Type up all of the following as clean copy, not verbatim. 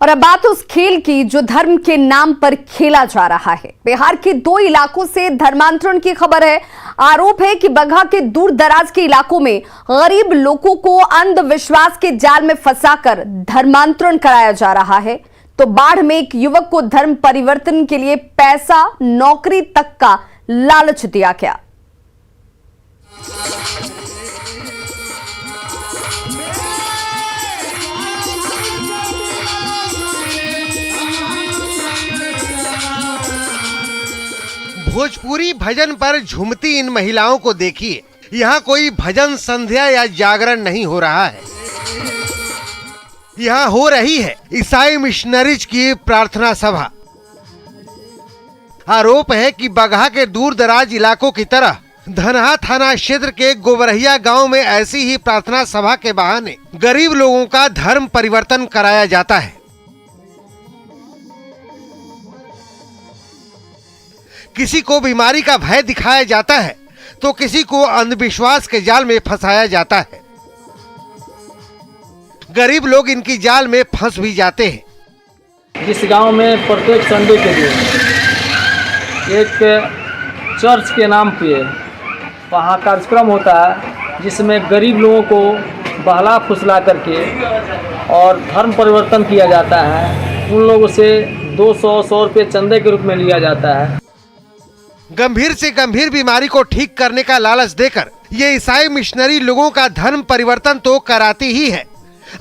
और अब बात उस खेल की जो धर्म के नाम पर खेला जा रहा है। बिहार के 2 इलाकों से धर्मांतरण की खबर है। आरोप है कि बगहा के दूर दराज के इलाकों में गरीब लोगों को अंधविश्वास के जाल में फंसाकर धर्मांतरण कराया जा रहा है। तो बाढ़ में एक युवक को धर्म परिवर्तन के लिए पैसा, नौकरी तक का लालच दिया गया। भोजपुरी भजन पर झूमती इन महिलाओं को देखिए। यहाँ कोई भजन संध्या या जागरण नहीं हो रहा है, यहाँ हो रही है ईसाई मिशनरीज की प्रार्थना सभा। आरोप है कि बगहा के दूर दराज इलाकों की तरह धनहा थाना क्षेत्र के गोबरहिया गांव में ऐसी ही प्रार्थना सभा के बहाने गरीब लोगों का धर्म परिवर्तन कराया जाता है। किसी को बीमारी का भय दिखाया जाता है तो किसी को अंधविश्वास के जाल में फंसाया जाता है। गरीब लोग इनकी जाल में फंस भी जाते हैं। इस गांव में प्रत्येक संडे के दिन एक चर्च के नाम पे वहाँ कार्यक्रम होता है, जिसमें गरीब लोगों को बहला फुसला करके और धर्म परिवर्तन किया जाता है। उन लोगों से 200-100 रुपये चंदे के रूप में लिया जाता है। गंभीर से गंभीर बीमारी को ठीक करने का लालच देकर ये ईसाई मिशनरी लोगों का धर्म परिवर्तन तो कराती ही है।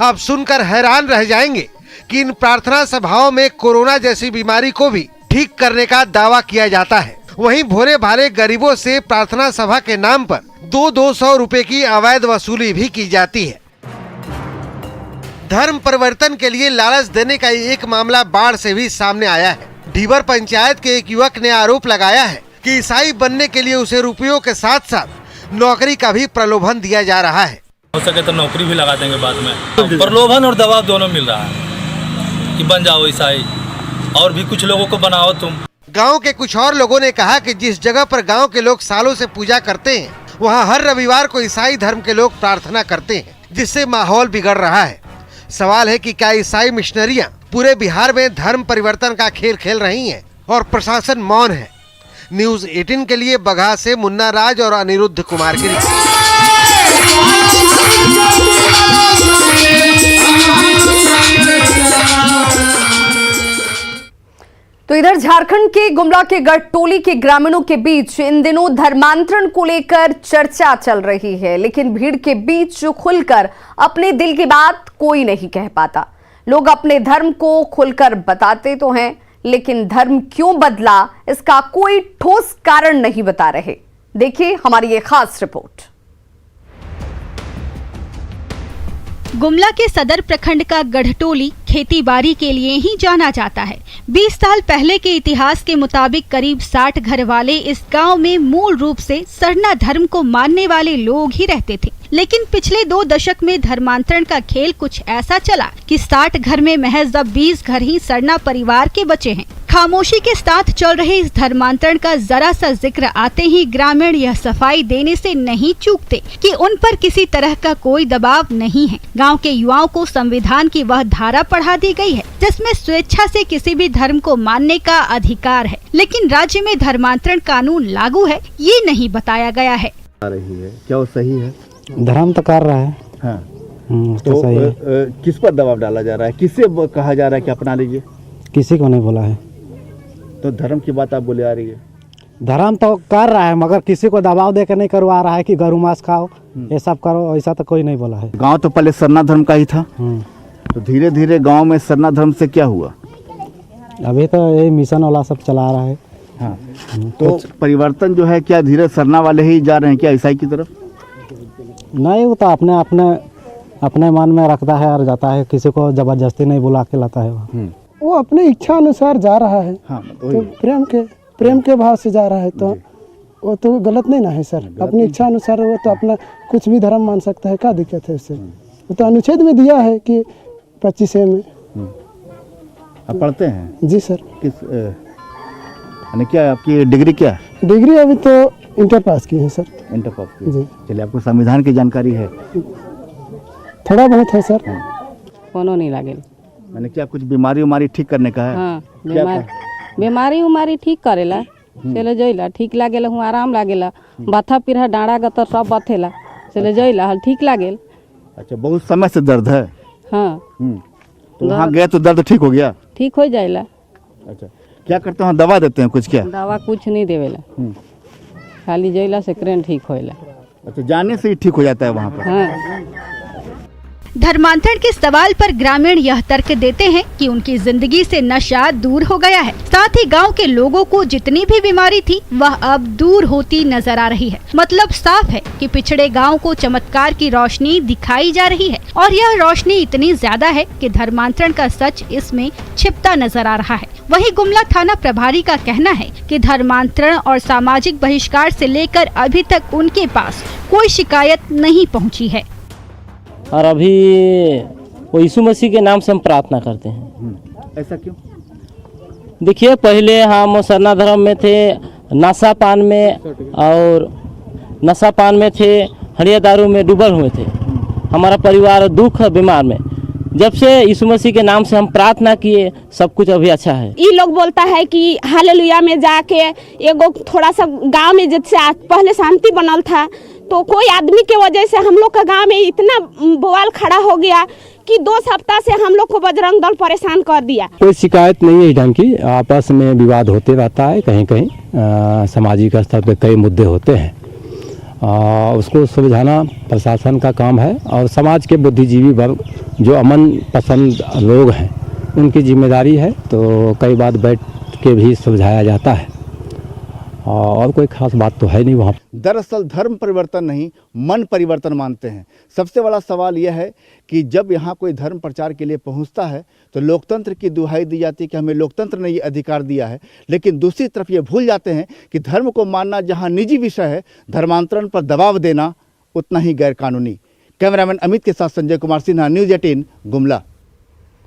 आप सुनकर हैरान रह जाएंगे कि इन प्रार्थना सभाओं में कोरोना जैसी बीमारी को भी ठीक करने का दावा किया जाता है। वहीं भोले भाले गरीबों से प्रार्थना सभा के नाम पर 200 रुपए की अवैध वसूली भी की जाती है। धर्म परिवर्तन के लिए लालच देने का एक मामला बाढ़ से भी सामने आया है। ढीबर पंचायत के एक युवक ने आरोप लगाया है कि ईसाई बनने के लिए उसे रुपयों के साथ साथ नौकरी का भी प्रलोभन दिया जा रहा है। हो सके तो नौकरी भी लगा देंगे बाद में। प्रलोभन और दबाव दोनों मिल रहा है कि बन जाओ ईसाई, और भी कुछ लोगों को बनाओ तुम। गांव के कुछ और लोगों ने कहा कि जिस जगह पर गांव के लोग सालों से पूजा करते हैं, वहां हर रविवार को ईसाई धर्म के लोग प्रार्थना करते हैं, जिससे माहौल बिगड़ रहा है। सवाल है कि क्या ईसाई मिशनरियां पूरे बिहार में धर्म परिवर्तन का खेल खेल रही हैं और प्रशासन मौन है। न्यूज़ 18 के लिए बगहा से मुन्ना राज और अनिरुद्ध कुमार की रिपोर्ट। तो इधर झारखंड के गुमला के गढ़टोली के ग्रामीणों के बीच इन दिनों धर्मांतरण को लेकर चर्चा चल रही है, लेकिन भीड़ के बीच खुलकर अपने दिल की बात कोई नहीं कह पाता। लोग अपने धर्म को खुलकर बताते तो हैं, लेकिन धर्म क्यों बदला इसका कोई ठोस कारण नहीं बता रहे। देखिए हमारी ये खास रिपोर्ट। गुमला के सदर प्रखंड का गढ़टोली खेती-बाड़ी के लिए ही जाना जाता है। 20 साल पहले के इतिहास के मुताबिक करीब 60 घर वाले इस गांव में मूल रूप से सरना धर्म को मानने वाले लोग ही रहते थे, लेकिन पिछले 2 दशक में धर्मांतरण का खेल कुछ ऐसा चला कि 60 घर में महज अब 20 घर ही सरना परिवार के बचे हैं। खामोशी के साथ चल रहे इस धर्मांतरण का जरा सा जिक्र आते ही ग्रामीण यह सफाई देने से नहीं चूकते कि उन पर किसी तरह का कोई दबाव नहीं है। गांव के युवाओं को संविधान की वह धारा पढ़ा दी गई है जिसमें स्वेच्छा से किसी भी धर्म को मानने का अधिकार है, लेकिन राज्य में धर्मांतरण कानून लागू है ये नहीं बताया गया है। क्या वो सही है? धर्म तो कर रहा है। हाँ। तो सही है। किस पर दबाव डाला जा रहा है? किससे कहा जा रहा है कि अपना लीजिए? किसी को नहीं बोला है। तो धर्म की बात आप बोले आ रही है। धर्म तो कर रहा है, मगर किसी को दबाव देकर नहीं करवा रहा है कि गरु मांस खाओ, ये सब करो, ऐसा तो कोई नहीं बोला है। गांव तो पहले सरना धर्म का ही था, तो धीरे धीरे गांव में सरना धर्म से क्या हुआ? अभी तो ये मिशन वाला सब चला रहा है। हाँ। तो परिवर्तन जो है क्या धीरे सरना वाले ही जा रहे हैं क्या ईसाई की तरफ? नहीं, वो तो अपने मन में रखता है और जाता है, किसी को जबरदस्ती नहीं बुला के लाता है। वो अपने इच्छा अनुसार जा रहा है। हाँ, तो प्रेम के भाव से जा रहा है, तो वो तो गलत नहीं ना है सर। अपनी इच्छा अनुसार वो तो अपना कुछ भी धर्म मान सकता है, क्या दिक्कत है उससे? वो तो अनुच्छेद में दिया है कि 25A में। आप पढ़ते हैं? जी सर। किस क्या आपकी डिग्री क्या है? डिग्री अभी तो इंटर पास की है सर। इंटर पास की। जी। चलिए, आपको संविधान की जानकारी है? थोड़ा बहुत है सर। कोनो नहीं लगे। मैंने क्या कुछ बीमारी उमारी ठीक करने का है? हाँ क्या बीमारी उमारी ठीक करेला चले जइला ठीक लागेला हूँ आराम लागेला बाथा पीढ़ा डाँड़ा गतर सब बथेला चले जइला हल ठीक लागेल। अच्छा, बहुत समय से दर्द है? हाँ तो वहाँ गए तो दर्द ठीक हो गया? ठीक हो जाएला। अच्छा, क्या करते हैं, दवा देते हैं कुछ? क्या दवा कुछ नहीं देवेला खाली जइला से क्रेन ठीक होएला। अच्छा, जाने से ही ठीक हो जाता है वहाँ पर? हाँ धर्मांतरण के सवाल पर ग्रामीण यह तर्क देते हैं कि उनकी जिंदगी से नशा दूर हो गया है, साथ ही गांव के लोगों को जितनी भी बीमारी थी वह अब दूर होती नजर आ रही है। मतलब साफ है कि पिछड़े गांव को चमत्कार की रोशनी दिखाई जा रही है और यह रोशनी इतनी ज्यादा है कि धर्मांतरण का सच इसमें छिपता नजर आ रहा है। वहीं गुमला थाना प्रभारी का कहना है कि धर्मांतरण और सामाजिक बहिष्कार से लेकर अभी तक उनके पास कोई शिकायत नहीं पहुँची है और अभी वो यीशु मसीह के नाम से हम प्रार्थना करते हैं। ऐसा क्यों? देखिए, पहले हम सरना धर्म में थे, नशा पान में थे, हड़िया दारू में डूबल हुए थे। हमारा परिवार दुख बीमार में, जब से यीशु मसीह के नाम से हम प्रार्थना किए सब कुछ अभी अच्छा है। ये लोग बोलता है कि हालेलुया में जाके एगो थोड़ा सा गांव में जैसे पहले शांति बनल था तो कोई आदमी के वजह से हम लोग का गांव में इतना बवाल खड़ा हो गया कि 2 सप्ताह से हम लोग को बजरंग दल परेशान कर दिया। कोई शिकायत नहीं है इस ढंग की, आपस में विवाद होते रहता है, कहीं कहीं सामाजिक स्तर पे कई मुद्दे होते हैं, उसको सुलझाना प्रशासन का काम है और समाज के बुद्धिजीवी वर्ग जो अमन पसंद लोग हैं उनकी जिम्मेदारी है। तो कई बार बैठ के भी सुलझाया जाता है और कोई खास बात तो है नहीं वहाँ। दरअसल धर्म परिवर्तन नहीं, मन परिवर्तन मानते हैं। सबसे बड़ा सवाल यह है कि जब यहाँ कोई धर्म प्रचार के लिए पहुँचता है तो लोकतंत्र की दुहाई दी जाती है कि हमें लोकतंत्र ने ये अधिकार दिया है, लेकिन दूसरी तरफ ये भूल जाते हैं कि धर्म को मानना जहाँ निजी विषय है, धर्मांतरण पर दबाव देना उतना ही गैरकानूनी। कैमरामैन अमित के साथ संजय कुमार सिन्हा, न्यूज़ 18 गुमला।